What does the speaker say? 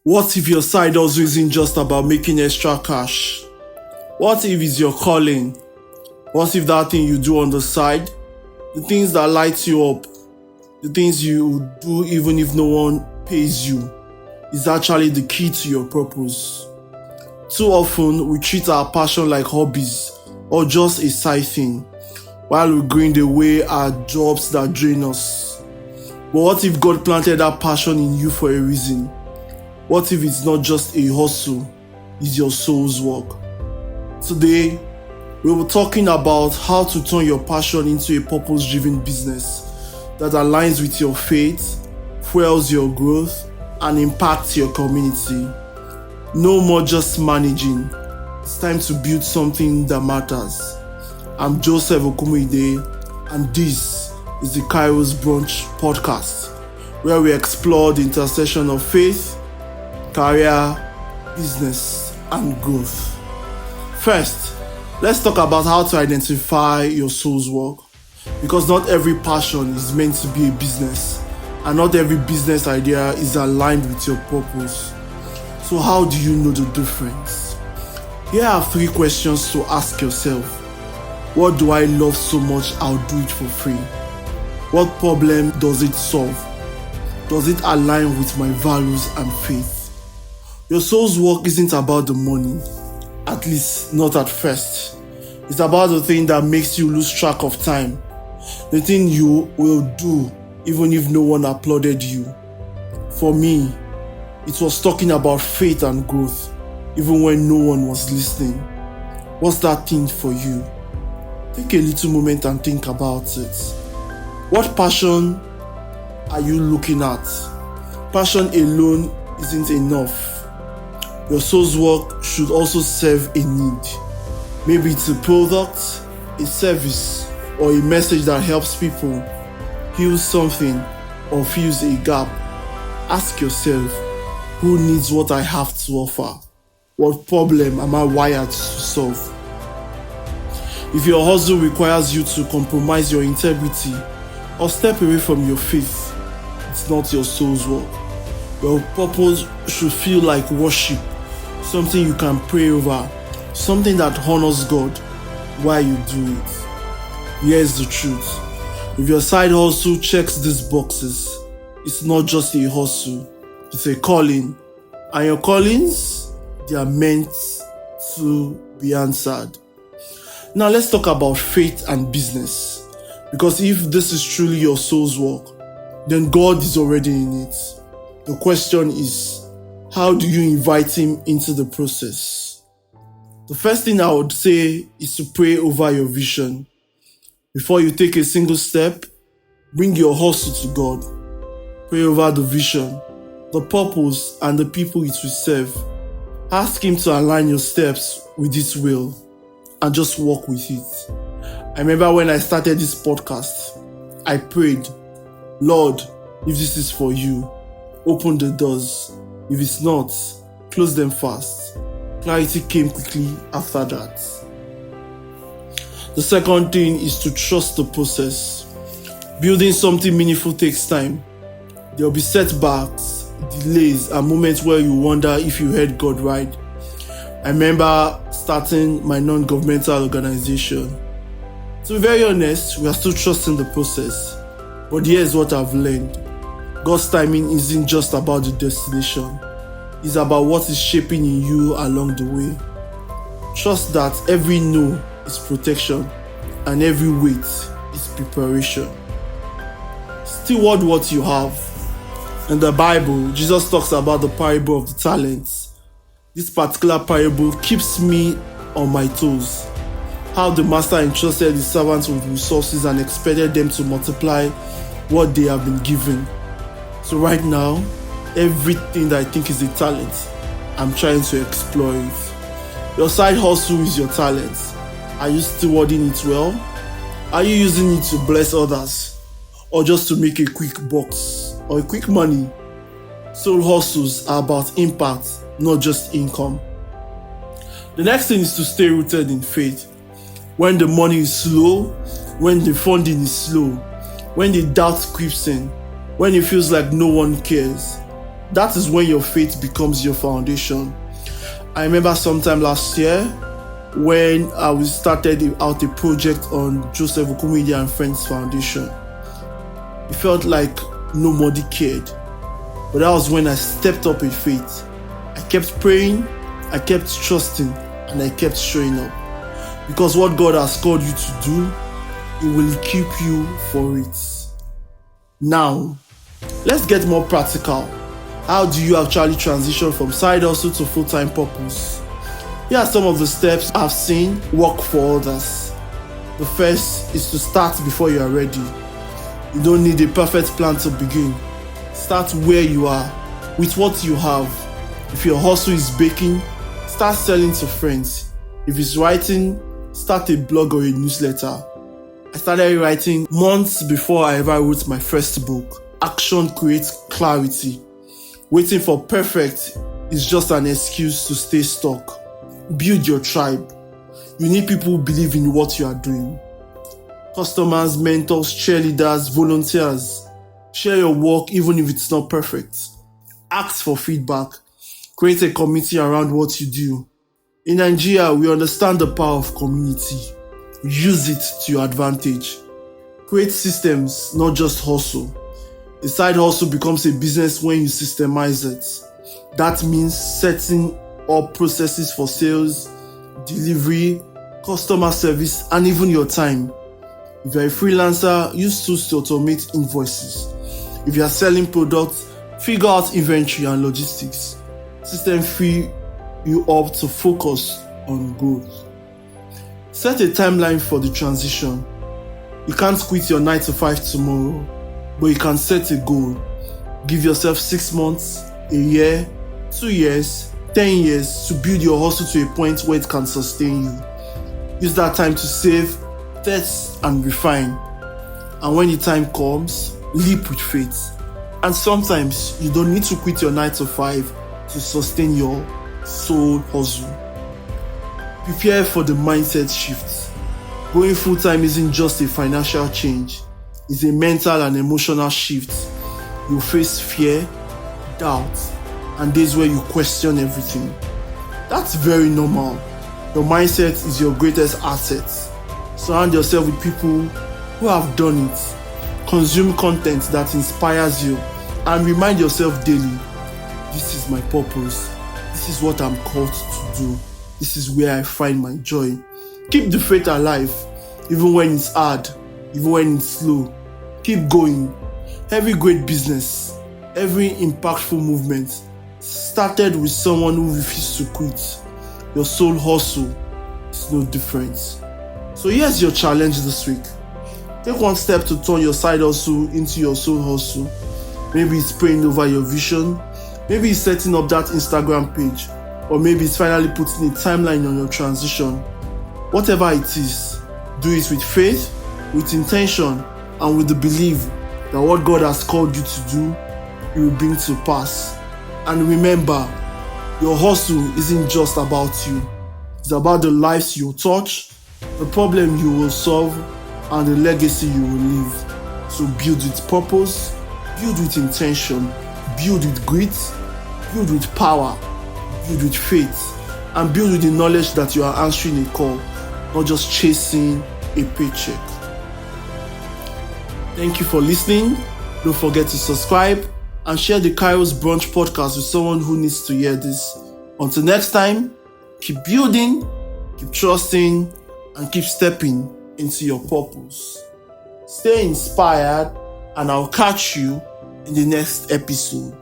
What if your side hustle isn't just about making extra cash? What if it's your calling? What if that thing you do on the side, the things that light you up, the things you do even if no one pays you, is actually the key to your purpose? Too often, we treat our passion like hobbies or just a side thing, while we grind away our jobs that drain us. But what if God planted that passion in you for a reason? What if it's not just a hustle, it's your soul's work? Today, we will be talking about how to turn your passion into a purpose-driven business that aligns with your faith, fuels your growth, and impacts your community. No more just managing. It's time to build something that matters. I'm Joseph Okumide, and this is the Kairos Brunch podcast, where we explore the intersection of faith, career, business, and growth. First, let's talk about how to identify your soul's work, because not every passion is meant to be a business, and not every business idea is aligned with your purpose. So how do you know the difference? Here are 3 questions to ask yourself. What do I love so much I'll do it for free? What problem does it solve? Does it align with my values and faith? Your soul's work isn't about the money, at least not at first. It's about the thing that makes you lose track of time, the thing you will do even if no one applauded you. For me, it was talking about faith and growth, even when no one was listening. What's that thing for you? Take a little moment and think about it. What passion are you looking at? Passion alone isn't enough. Your soul's work should also serve a need. Maybe it's a product, a service, or a message that helps people, heals something, or fills a gap. Ask yourself, who needs what I have to offer? What problem am I wired to solve? If your hustle requires you to compromise your integrity or step away from your faith, it's not your soul's work. Your purpose should feel like worship, something you can pray over, something that honors God while you do it. Here's the truth. If your side hustle checks these boxes, it's not just a hustle, it's a calling. And your callings, they are meant to be answered. Now let's talk about faith and business. Because if this is truly your soul's work, then God is already in it. The question is, how do you invite Him into the process? The first thing I would say is to pray over your vision. Before you take a single step, bring your hustle to God. Pray over the vision, the purpose, and the people it will serve. Ask Him to align your steps with His will and just walk with it. I remember when I started this podcast, I prayed, Lord, if this is for you, open the doors. If it's not, close them fast. Clarity came quickly after that. The second thing is to trust the process. Building something meaningful takes time. There will be setbacks, delays, and moments where you wonder if you heard God right. I remember starting my non-governmental organization. To be very honest, we are still trusting the process. But here's what I've learned. God's timing isn't just about the destination. It's about what is shaping in you along the way. Trust that every no is protection and every wait is preparation. Steward what you have. In the Bible, Jesus talks about the parable of the talents. This particular parable keeps me on my toes. How the master entrusted his servants with resources and expected them to multiply what they have been given. So right now, everything that I think is a talent, I'm trying to explore it. Your side hustle is your talent. Are you stewarding it well? Are you using it to bless others? Or just to make a quick bucks or a quick money? Soul hustles are about impact, not just income. The next thing is to stay rooted in faith. When the money is slow, when the funding is slow, when the doubt creeps in, when it feels like no one cares, That is when your faith becomes your foundation. I remember sometime last year when we started out a project on Joseph Okomide and Friends Foundation. It felt like nobody cared. But that was when I stepped up in faith. I kept praying, I kept trusting, and I kept showing up. Because what God has called you to do, He will equip you for it. Now, let's get more practical. How do you actually transition from side hustle to full-time purpose? Here are some of the steps I've seen work for others. The first is to start before you are ready. You don't need a perfect plan to begin. Start where you are, with what you have. If your hustle is baking, start selling to friends. If it's writing, start a blog or a newsletter. I started writing months before I ever wrote my first book. Action creates clarity. Waiting for perfect is just an excuse to stay stuck. Build your tribe. You need people who believe in what you are doing. Customers, mentors, cheerleaders, volunteers. Share your work even if it's not perfect. Ask for feedback. Create a community around what you do. In Nigeria, we understand the power of community. Use it to your advantage. Create systems, not just hustle. A side hustle becomes a business when you systemize it. That means setting up processes for sales, delivery, customer service, and even your time. If you're a freelancer, use tools to automate invoices. If you are selling products, figure out inventory and logistics. System free you up to focus on growth. Set a timeline for the transition. You can't quit your 9 to 5 tomorrow, but you can set a goal. Give yourself 6 months, a year, 2 years, 10 years to build your hustle to a point where it can sustain you. Use that time to save, test, and refine. And when the time comes, leap with faith. And sometimes you don't need to quit your 9 to 5 to sustain your soul hustle. Prepare for the mindset shift. Going full-time isn't just a financial change, it's a mental and emotional shift. You face fear, doubt, and days where you question everything. That's very normal. Your mindset is your greatest asset. Surround yourself with people who have done it. Consume content that inspires you and remind yourself daily, this is my purpose. This is what I'm called to do. This is where I find my joy. Keep the faith alive, even when it's hard, even when it's slow. Keep going. Every great business, every impactful movement started with someone who refused to quit. Your soul hustle is no different. So here's your challenge this week. Take one step to turn your side hustle into your soul hustle. Maybe it's praying over your vision. Maybe it's setting up that Instagram page. Or maybe it's finally putting a timeline on your transition. Whatever it is, do it with faith, with intention, and with the belief that what God has called you to do, He will bring to pass. And remember, your hustle isn't just about you. It's about the lives you will touch, the problem you will solve, and the legacy you will leave. So build with purpose, build with intention, build with grit, build with power, build with faith, and build with the knowledge that you are answering a call, not just chasing a paycheck. Thank you for listening. Don't forget to subscribe and share the Kairos Brunch podcast with someone who needs to hear this. Until next time, keep building, keep trusting, and keep stepping into your purpose. Stay inspired, and I'll catch you in the next episode.